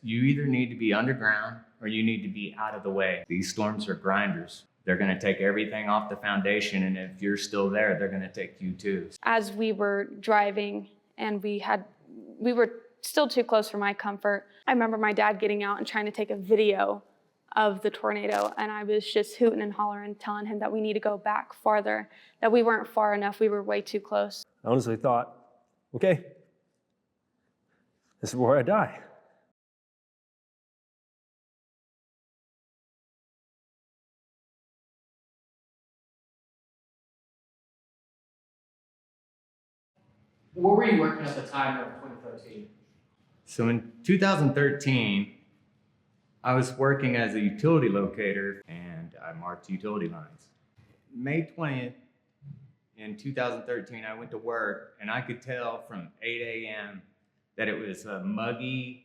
You either need to be underground or you need to be out of the way. These storms are grinders. They're going to take everything off the foundation, and if you're still there, they're going to take you too. As we were driving and we were still too close for my comfort, I remember my dad getting out and trying to take a video of the tornado, and I was just hooting and hollering, telling him that we need to go back farther, that we weren't far enough, we were way too close. I honestly thought, okay, this is where I die. Where were you working at the time of 2013? So in 2013, I was working as a utility locator and I marked utility lines. May 20th in 2013, I went to work and I could tell from 8 a.m. that it was a muggy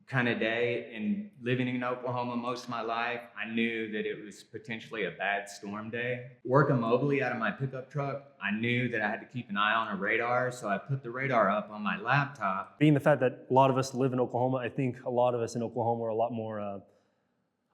kind of day, and living in Oklahoma most of my life, I knew that it was potentially a bad storm day. Working mobily out of my pickup truck, I knew that I had to keep an eye on a radar, so I put the radar up on my laptop. Being the fact that a lot of us live in Oklahoma, I think a lot of us in Oklahoma are a lot more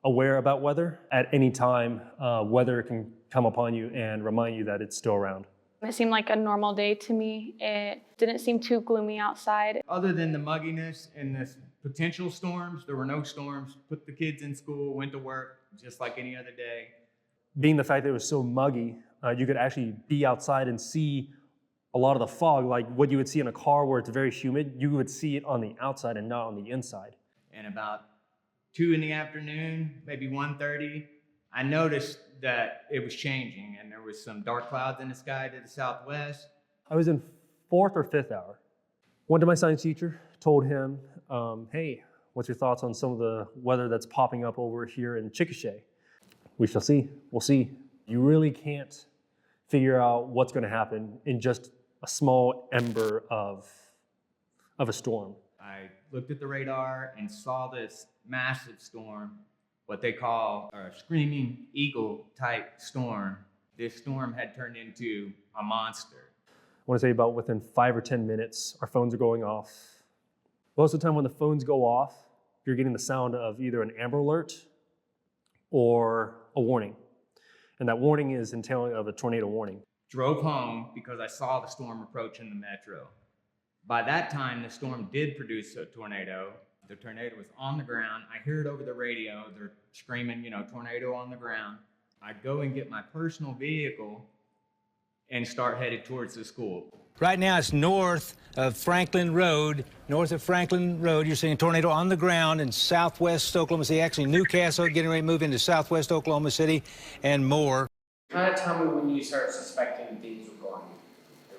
aware about weather. At any time, weather can come upon you and remind you that it's still around. It seemed like a normal day to me. It didn't seem too gloomy outside. Other than the mugginess and the potential storms, there were no storms. Put the kids in school, went to work just like any other day. Being the fact that it was so muggy, you could actually be outside and see a lot of the fog, like what you would see in a car where it's very humid, you would see it on the outside and not on the inside. And about 2 in the afternoon, maybe 1:30, I noticed that it was changing and there was some dark clouds in the sky to the southwest. I was in 4th or 5th hour. Went to my science teacher, told him, hey, what's your thoughts on some of the weather that's popping up over here in Chickasha? We shall see, we'll see. You really can't figure out what's gonna happen in just a small ember of a storm. I looked at the radar and saw this massive storm, what they call a screaming eagle type storm. This storm had turned into a monster. I want to say about within 5 or 10 minutes, our phones are going off. Most of the time when the phones go off, you're getting the sound of either an Amber Alert or a warning. And that warning is entailing of a tornado warning. Drove home because I saw the storm approach in the metro. By that time, the storm did produce a tornado. The tornado was on the ground. I hear it over the radio. They're screaming, tornado on the ground. I go and get my personal vehicle and start headed towards the school. Right now it's north of Franklin Road. North of Franklin Road, you're seeing a tornado on the ground in southwest Oklahoma City. Actually, Newcastle getting ready to move into southwest Oklahoma City and more. Kind of tell me when you start suspecting things were going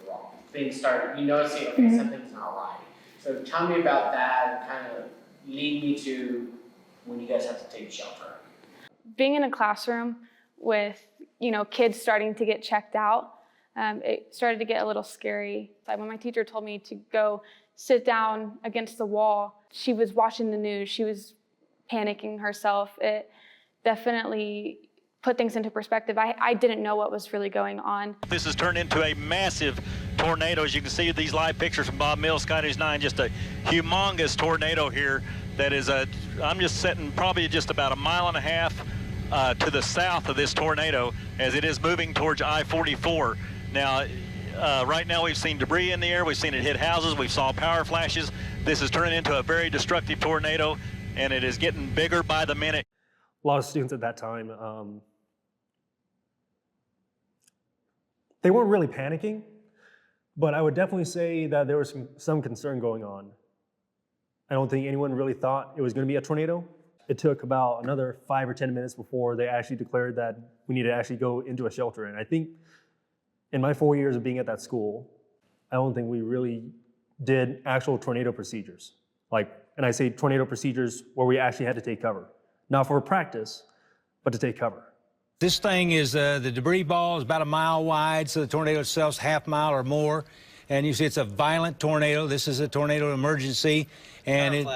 wrong. Things start, you notice, okay, something's not right. So tell me about that and kind of lead me to when you guys have to take shelter. Being in a classroom with, kids starting to get checked out, it started to get a little scary. When my teacher told me to go sit down against the wall, she was watching the news, she was panicking herself. It definitely put things into perspective. I didn't know what was really going on. This has turned into a massive tornado. As you can see these live pictures from Bob Mills, Sky News 9, just a humongous tornado here that is I'm just sitting probably just about 1.5 miles to the south of this tornado as it is moving towards I-44. Now, right now we've seen debris in the air, we've seen it hit houses, we've saw power flashes. This is turning into a very destructive tornado, and it is getting bigger by the minute. A lot of students at that time, they weren't really panicking, but I would definitely say that there was some concern going on. I don't think anyone really thought it was going to be a tornado. It took about another 5 or 10 minutes before they actually declared that we need to actually go into a shelter. And I think in my 4 years of being at that school, I don't think we really did actual tornado procedures. And I say tornado procedures where we actually had to take cover. Not for practice, but to take cover. This thing is, the debris ball is about 1 mile wide, so the tornado itself is 1/2 mile or more. And you see it's a violent tornado. This is a tornado emergency. And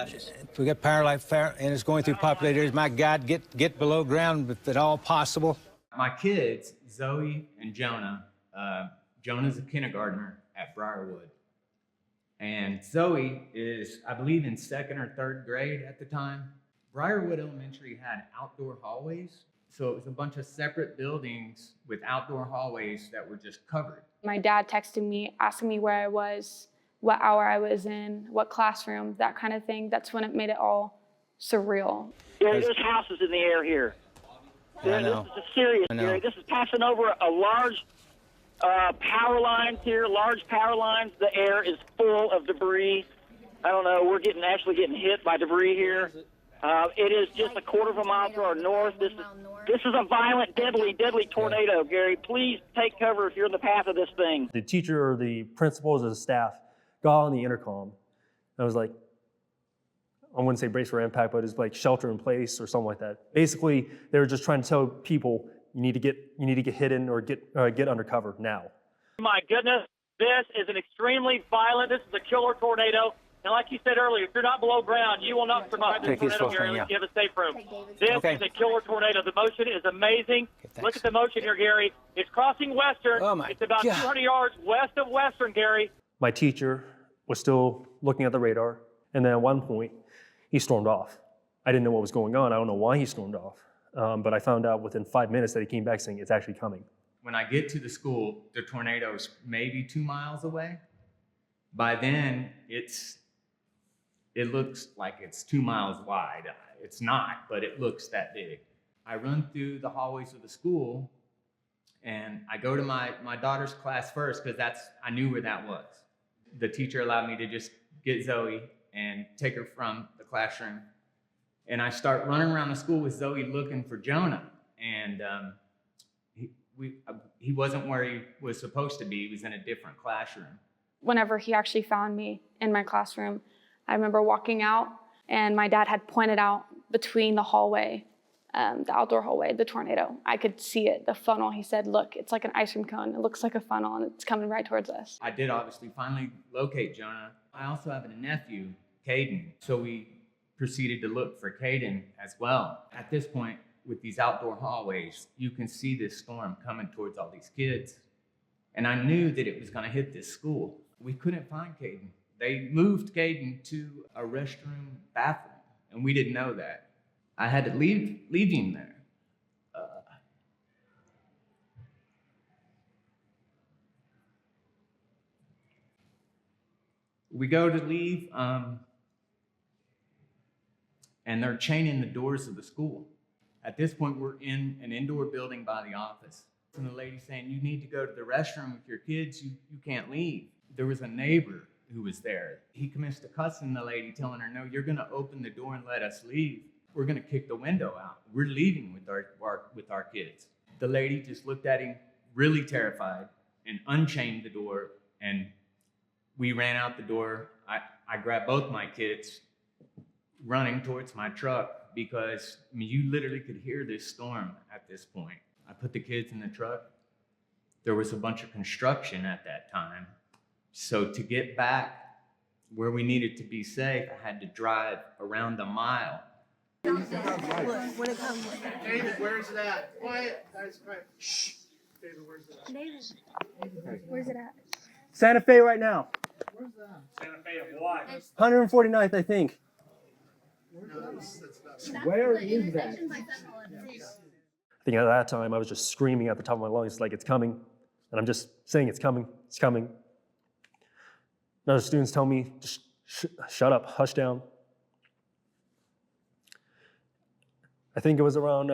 we got power light, and it's going through populated areas. My God, get below ground if at all possible. My kids, Zoe and Jonah, Jonah's a kindergartner at Briarwood. And Zoe is, I believe, in 2nd or 3rd grade at the time. Briarwood Elementary had outdoor hallways. So it was a bunch of separate buildings with outdoor hallways that were just covered. My dad texted me, asking me where I was, what hour I was in, what classroom, that kind of thing. That's when it made it all surreal. Gary, there's houses in the air here. I know. This is serious, I know. Gary. This is passing over a large power lines here, large power lines. The air is full of debris. I don't know, we're actually getting hit by debris here. It is just a quarter of a mile to our north. This is a violent, deadly tornado, Gary. Please take cover if you're in the path of this thing. The teacher or the principals or the staff got on the intercom. I was like, I wouldn't say brace for impact, but it's like shelter in place or something like that. Basically, they were just trying to tell people you need to get hidden or get under cover now. My goodness, this is an extremely violent. This is a killer tornado. And like you said earlier, if you're not below ground, you will not survive this tornado, Gary. Unless you have a safe room. This is a killer tornado. The motion is amazing. Look at the motion here, Gary. It's crossing Western. Oh my It's about 200 yards west of Western, Gary. My teacher was still looking at the radar, and then at one point, he stormed off. I didn't know what was going on. I don't know why he stormed off, but I found out within 5 minutes that he came back saying it's actually coming. When I get to the school, the tornado's maybe 2 miles away. By then, it looks like it's 2 miles wide. It's not, but it looks that big. I run through the hallways of the school, and I go to my daughter's class first because I knew where that was. The teacher allowed me to just get Zoe and take her from the classroom. And I start running around the school with Zoe looking for Jonah. And he wasn't where he was supposed to be. He was in a different classroom. Whenever he actually found me in my classroom, I remember walking out, and my dad had pointed out between the hallway, the outdoor hallway, the tornado. I could see it, the funnel. He said, look, it's like an ice cream cone. It looks like a funnel, and it's coming right towards us. I did obviously finally locate Jonah. I also have a nephew, Caden, so we proceeded to look for Caden as well. At this point, with these outdoor hallways, you can see this storm coming towards all these kids. And I knew that it was going to hit this school. We couldn't find Caden. They moved Caden to a restroom bathroom, and we didn't know that. I had to leave him there. We go to leave, and they're chaining the doors of the school. At this point, we're in an indoor building by the office. And the lady saying, you need to go to the restroom with your kids, you can't leave. There was a neighbor who was there. He commenced to cussing the lady, telling her, no, you're gonna open the door and let us leave. We're gonna kick the window out. We're leaving with our kids. The lady just looked at him really terrified and unchained the door, and we ran out the door. I grabbed both my kids running towards my truck because you literally could hear this storm at this point. I put the kids in the truck. There was a bunch of construction at that time. So to get back where we needed to be safe, I had to drive around a mile. David, where's it at? Quiet, guys, quiet. Shh. David, where's it at? David, where's it at? Santa Fe right now. Where's that? Santa Fe of what? 149th, I think. Where is that? I think at that time I was just screaming at the top of my lungs like it's coming, and I'm just saying it's coming, it's coming. Other students tell me, just shut up, hush down. I think it was around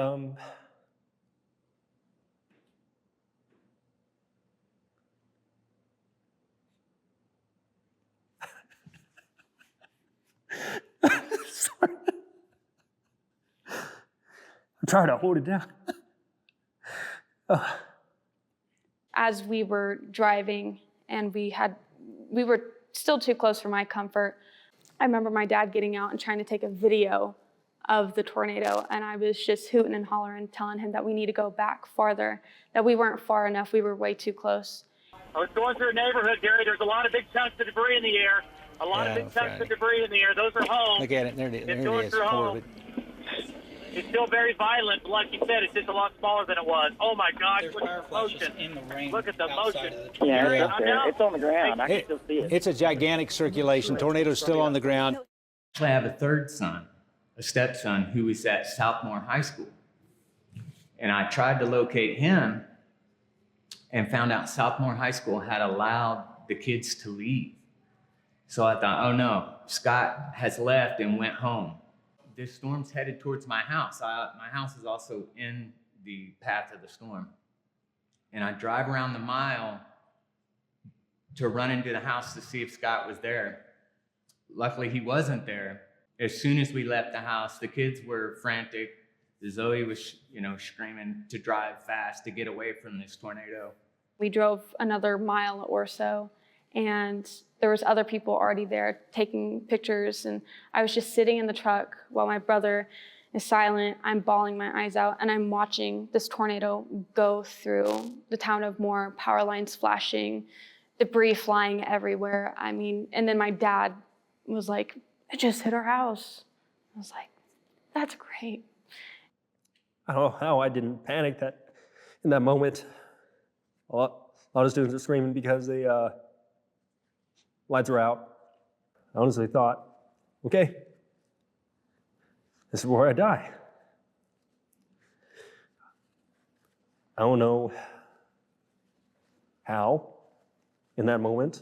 sorry. I'm trying to hold it down. As we were driving and we were still too close for my comfort, I remember my dad getting out and trying to take a video of the tornado, and I was just hooting and hollering, telling him that we need to go back farther, that we weren't far enough, we were way too close. I was going through a neighborhood, Gary. There's a lot of big chunks of debris in the air. Those are homes. Look at it, there it is. It's going through homes. It's still very violent, but like you said, it's just a lot smaller than it was. Oh my gosh, There's look fire at the flashes motion. in the rain Look at the outside motion. of the tornado. Yeah, it's I up there. know. It's on the ground. I can still see it. It's a gigantic circulation. Tornado's still on the ground. Actually, I have a third son, a stepson, who is at Southmore High School. And I tried to locate him and found out Southmore High School had allowed the kids to leave. So I thought, oh no, Scott has left and went home. This storm's headed towards my house. My house is also in the path of the storm. And I drive around the mile to run into the house to see if Scott was there. Luckily, he wasn't there. As soon as we left the house, the kids were frantic. Zoe was, screaming to drive fast to get away from this tornado. We drove another mile or so, and there was other people already there taking pictures, and I was just sitting in the truck while my brother is silent. I'm bawling my eyes out, and I'm watching this tornado go through the town of Moore, power lines flashing, debris flying everywhere. And then my dad was like, it just hit our house. I was like, that's great. I don't know how I didn't panic in that moment. A lot of students were screaming because the lights were out. I honestly thought, okay, this is where I die. I don't know how, in that moment,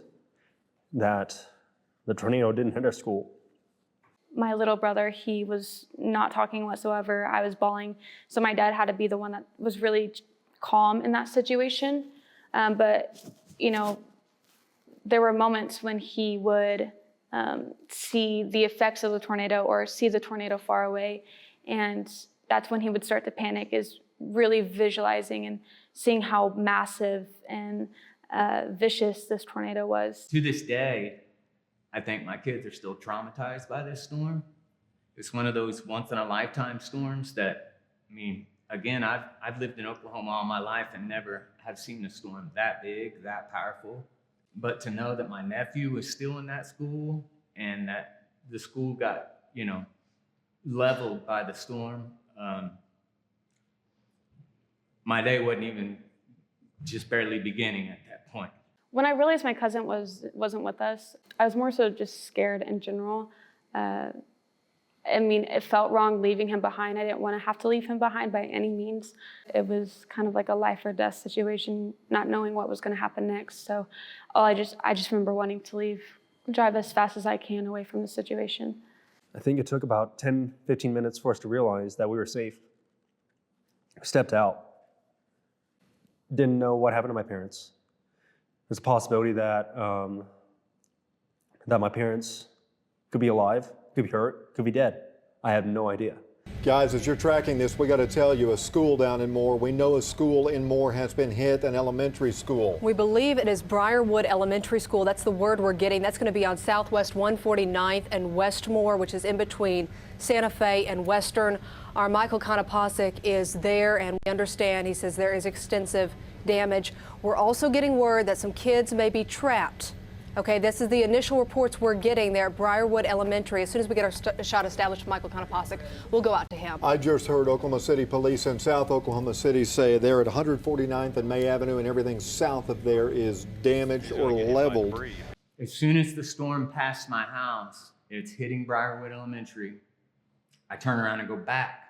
that the tornado didn't hit our school. My little brother, he was not talking whatsoever. I was bawling. So my dad had to be the one that was really calm in that situation. But there were moments when he would see the effects of the tornado or see the tornado far away. And that's when he would start to panic, is really visualizing and seeing how massive and vicious this tornado was. To this day, I think my kids are still traumatized by this storm. It's one of those once-in-a-lifetime storms that, again, I've lived in Oklahoma all my life and never have seen a storm that big, that powerful. But to know that my nephew was still in that school and that the school got, leveled by the storm, my day wasn't even just barely beginning at that point. When I realized my cousin wasn't with us, I was more so just scared in general. It felt wrong leaving him behind. I didn't want to have to leave him behind by any means. It was kind of like a life or death situation, not knowing what was going to happen next. So I just remember wanting to leave, drive as fast as I can away from the situation. I think it took about 10, 15 minutes for us to realize that we were safe. Stepped out. Didn't know what happened to my parents. There's a possibility that my parents could be alive, could be hurt, could be dead. I have no idea. Guys, as you're tracking this, we got to tell you, a school down in Moore. We know a school in Moore has been hit, an elementary school. We believe it is Briarwood Elementary School. That's the word we're getting. That's going to be on Southwest 149th and Westmore, which is in between Santa Fe and Western. Our Michael Konopasek is there, and we understand, he says, there is extensive damage. We're also getting word that some kids may be trapped. Okay, this is the initial reports we're getting there at Briarwood Elementary. As soon as we get our shot established with Michael Konopasek, we'll go out to him. I just heard Oklahoma City police in South Oklahoma City say they're at 149th and May Avenue, and everything south of there is damaged or leveled. As soon as the storm passed my house, it's hitting Briarwood Elementary. I turn around and go back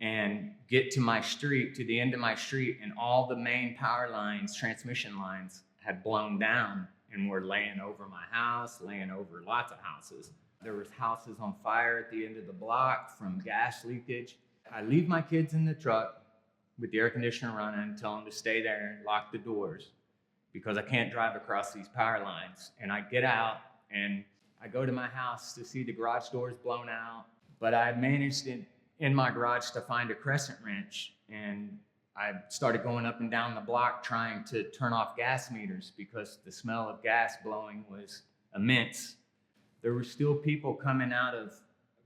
and get to my street, to the end of my street, and all the main power lines, transmission lines, had blown down and were laying over my house, laying over lots of houses. There was houses on fire at the end of the block from gas leakage. I leave my kids in the truck with the air conditioner running and tell them to stay there and lock the doors because I can't drive across these power lines. And I get out and I go to my house to see the garage doors blown out, but I managed in my garage to find a crescent wrench, and I started going up and down the block trying to turn off gas meters because the smell of gas blowing was immense. There were still people coming out of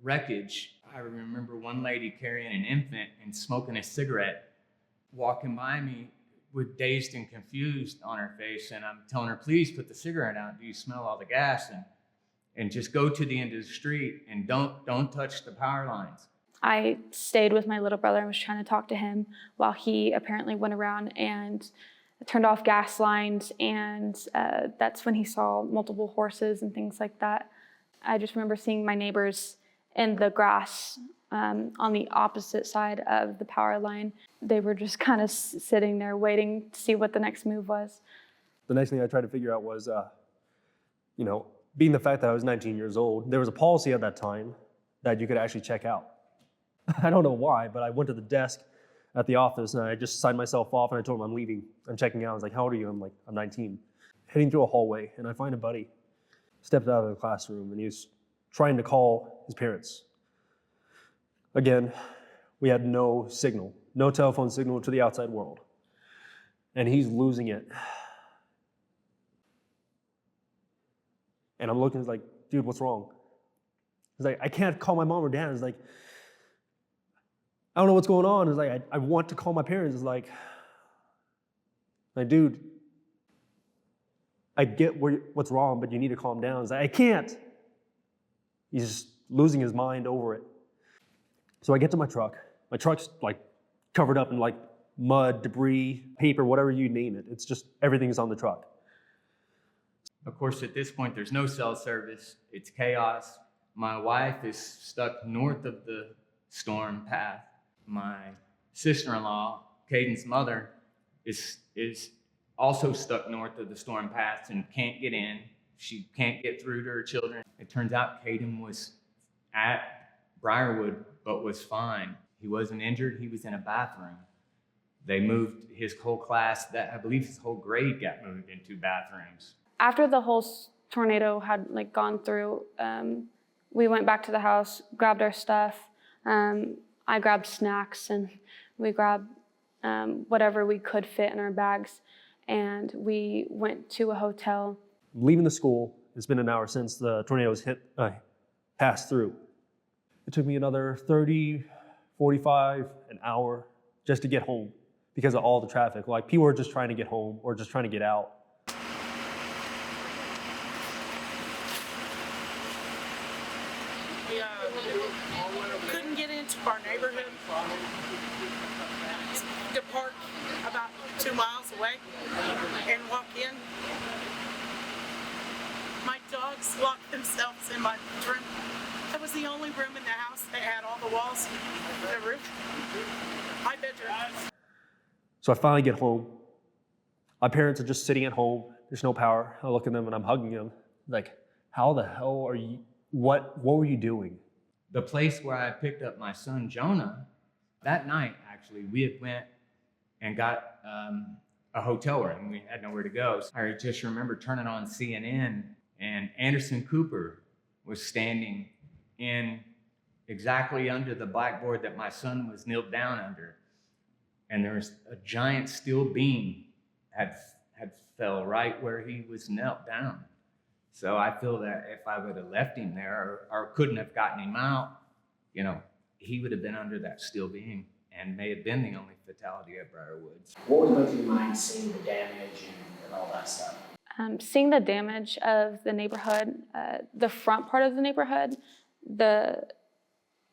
wreckage. I remember one lady carrying an infant and smoking a cigarette, walking by me with dazed and confused on her face, and I'm telling her, please put the cigarette out. Do you smell all the gas? And just go to the end of the street and don't touch the power lines. I stayed with my little brother and was trying to talk to him while he apparently went around and turned off gas lines, and that's when he saw multiple horses and things like that. I just remember seeing my neighbors in the grass on the opposite side of the power line. They were just kind of sitting there waiting to see what the next move was. The next thing I tried to figure out was, being the fact that I was 19 years old, there was a policy at that time that you could actually check out. I don't know why, but I went to the desk at the office and I just signed myself off and I told him I'm leaving. I'm checking out. I was like, how old are you? I'm like, I'm 19. Heading through a hallway and I find a buddy. Stepped out of the classroom and he was trying to call his parents. Again, we had no signal, no telephone signal to the outside world. And he's losing it. And I'm looking, like, dude, what's wrong? He's like, I can't call my mom or dad. It's like, I don't know what's going on. It's like, I want to call my parents. It's like, dude, I get what's wrong, but you need to calm down. It's like, I can't. He's just losing his mind over it. So I get to my truck. My truck's like covered up in like mud, debris, paper, whatever you name it. It's just everything's on the truck. Of course, at this point, there's no cell service. It's chaos. My wife is stuck north of the storm path. My sister-in-law, Caden's mother, is also stuck north of the storm path and can't get in. She can't get through to her children. It turns out Caden was at Briarwood, but was fine. He wasn't injured. He was in a bathroom. They moved his whole class, I believe his whole grade got moved into bathrooms. After the whole tornado had gone through, we went back to the house, grabbed our stuff. I grabbed snacks and we grabbed whatever we could fit in our bags, and we went to a hotel. Leaving the school, it's been an hour since the tornadoes passed through. It took me another 30, 45, an hour just to get home because of all the traffic. Like, people were just trying to get home or just trying to get out. We couldn't get into our neighborhood. To park about 2 miles away and walk in. My dogs locked themselves in my room. That was the only room in the house that had all the walls, the roof, my bedroom. So I finally get home. My parents are just sitting at home. There's no power. I look at them and I'm hugging them. Like, how the hell are you, what were you doing? The place where I picked up my son, Jonah, that night, actually, we had went and got a hotel room. We had nowhere to go. So I just remember turning on CNN and Anderson Cooper was standing in exactly under the blackboard that my son was kneeled down under. And there was a giant steel beam had fell right where he was knelt down. So I feel that if I would have left him there or couldn't have gotten him out, he would have been under that steel beam and may have been the only fatality at Briarwoods. What was going through your mind seeing the damage and all that stuff? Seeing the damage of the neighborhood, the front part of the neighborhood,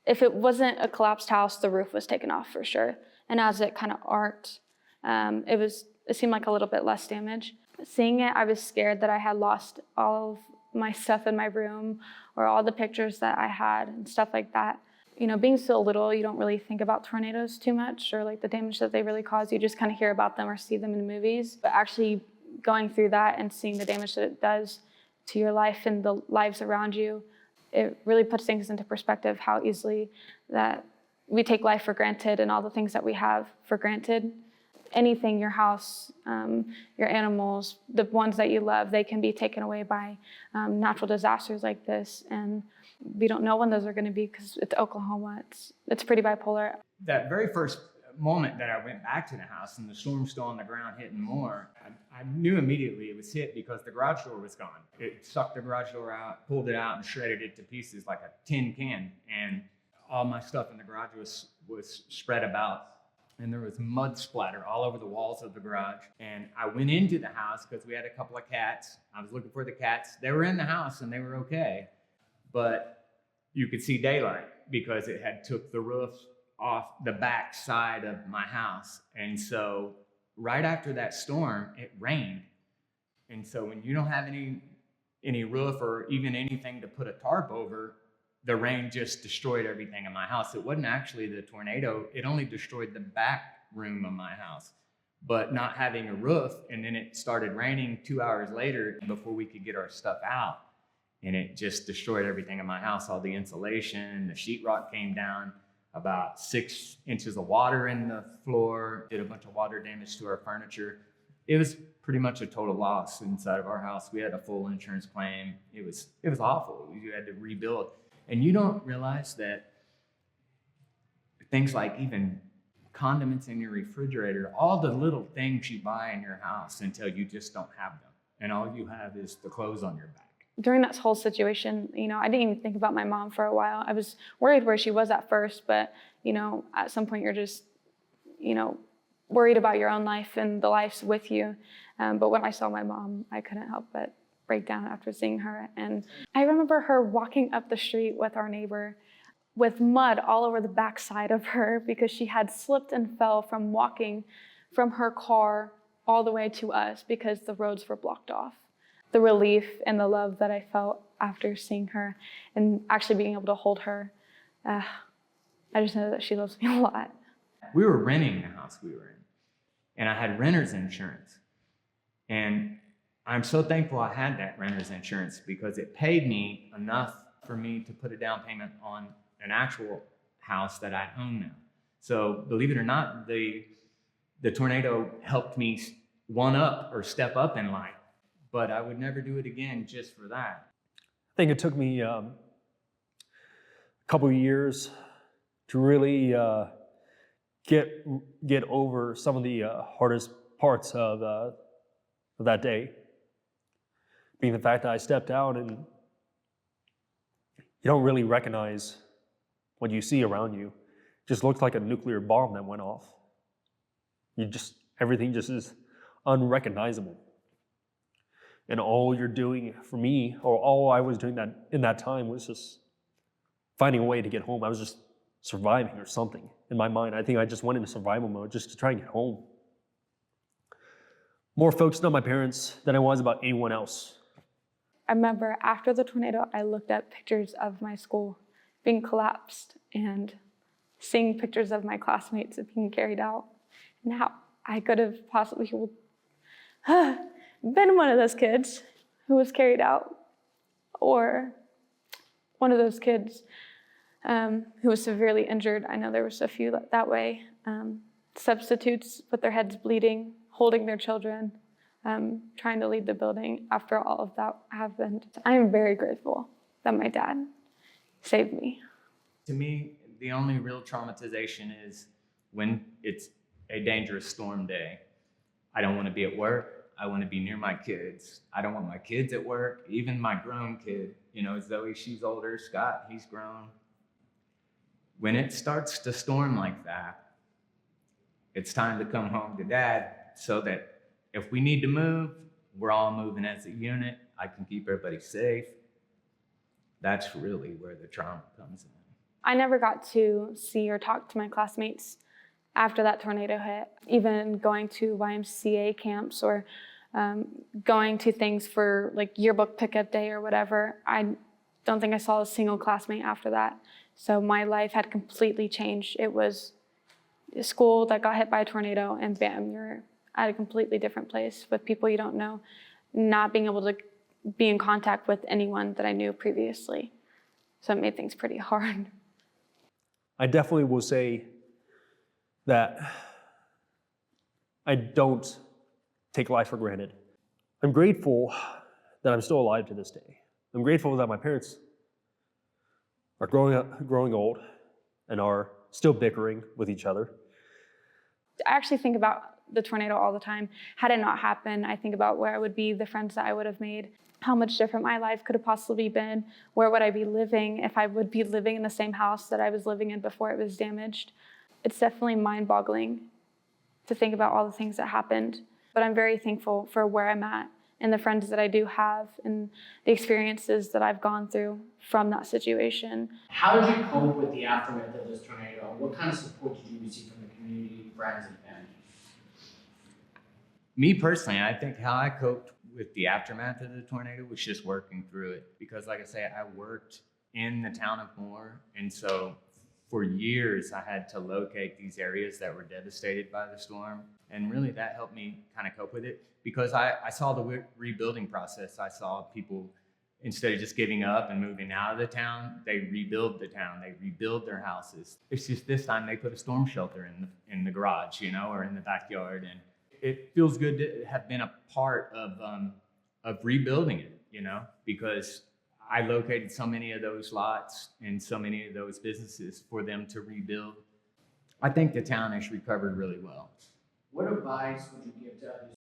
if it wasn't a collapsed house, the roof was taken off for sure. And as it kind of arced, it seemed like a little bit less damage. Seeing it, I was scared that I had lost all of my stuff in my room or all the pictures that I had and stuff like that. Being so little, you don't really think about tornadoes too much or the damage that they really cause. You just kind of hear about them or see them in movies. But actually going through that and seeing the damage that it does to your life and the lives around you, it really puts things into perspective how easily that we take life for granted and all the things that we have for granted. Anything, your house, your animals, the ones that you love, they can be taken away by natural disasters like this. And we don't know when those are going to be because it's Oklahoma. It's pretty bipolar. That very first moment that I went back to the house and the storm's still on the ground hitting more, I knew immediately it was hit because the garage door was gone. It sucked the garage door out, pulled it out, and shredded it to pieces like a tin can. And all my stuff in the garage was spread about. And there was mud splatter all over the walls of the garage. And I went into the house because we had a couple of cats. I was looking for the cats. They were in the house and they were okay. But you could see daylight. because it had took the roof off the back side of my house. And so right after that storm, it rained. And so when you don't have any roof or even anything to put a tarp over, the rain just destroyed everything in my house. It wasn't actually the tornado, it only destroyed the back room of my house. But not having a roof, and then it started raining 2 hours later before we could get our stuff out. And it just destroyed everything in my house, all the insulation, the sheetrock came down, about 6 inches of water in the floor, did a bunch of water damage to our furniture. It was pretty much a total loss inside of our house. We had a full insurance claim. It was awful. We had to rebuild. And you don't realize that things like even condiments in your refrigerator, all the little things you buy in your house until you just don't have them. And all you have is the clothes on your back. During that whole situation, I didn't even think about my mom for a while. I was worried where she was at first, but, at some point you're just, worried about your own life and the lives with you. But when I saw my mom, I couldn't help but break down after seeing her. And I remember her walking up the street with our neighbor with mud all over the backside of her because she had slipped and fell from walking from her car all the way to us because the roads were blocked off. The relief and the love that I felt after seeing her and actually being able to hold her, I just know that she loves me a lot. We were renting the house we were in, and I had renter's insurance. And I'm so thankful I had that renter's insurance because it paid me enough for me to put a down payment on an actual house that I own now. So believe it or not, the tornado helped me one up or step up in life, but I would never do it again just for that. I think it took me a couple of years to really get over some of the hardest parts of that day. Being the fact that I stepped out and you don't really recognize what you see around you. It just looks like a nuclear bomb that went off. Everything just is unrecognizable. And all you're doing for me, or all I was doing in that time was just finding a way to get home. I was just surviving or something in my mind. I think I just went into survival mode just to try and get home. More focused on my parents than I was about anyone else. I remember after the tornado, I looked at pictures of my school being collapsed and seeing pictures of my classmates being carried out and how I could have possibly been one of those kids who was carried out, or one of those kids who was severely injured. I know there was a few that way. Substitutes with their heads bleeding, holding their children, trying to leave the building after all of that happened. I am very grateful that my dad saved me. To me, the only real traumatization is when it's a dangerous storm day. I don't want to be at work. I want to be near my kids. I don't want my kids at work, even my grown kid. Zoe, she's older. Scott, he's grown. When it starts to storm like that, it's time to come home to Dad so that if we need to move, we're all moving as a unit. I can keep everybody safe. That's really where the trauma comes in. I never got to see or talk to my classmates after that tornado hit. Even going to YMCA camps or going to things for like yearbook pickup day or whatever, I don't think I saw a single classmate after that. So my life had completely changed. It was a school that got hit by a tornado and bam, you're at a completely different place with people you don't know, not being able to be in contact with anyone that I knew previously. So it made things pretty hard. I definitely will say that I don't take life for granted. I'm grateful that I'm still alive to this day. I'm grateful that my parents are growing old and are still bickering with each other. I actually think about the tornado all the time. Had it not happened, I think about where I would be, the friends that I would have made, how much different my life could have possibly been, where would I be living if I would be living in the same house that I was living in before it was damaged. It's definitely mind-boggling to think about all the things that happened, but I'm very thankful for where I'm at and the friends that I do have and the experiences that I've gone through from that situation. How did you cope with the aftermath of this tornado? What kind of support did you receive from the community, friends, and family? Me personally, I think how I coped with the aftermath of the tornado was just working through it. Because like I say, I worked in the town of Moore, and so for years I had to locate these areas that were devastated by the storm. And really that helped me kind of cope with it, because I saw the rebuilding process. I saw people, instead of just giving up and moving out of the town, they rebuild the town, they rebuild their houses. It's just this time they put a storm shelter in the garage, you know, or in the backyard. And it feels good to have been a part of rebuilding it, you know, because I located so many of those lots and so many of those businesses for them to rebuild. I think the town has recovered really well. What advice would you give to others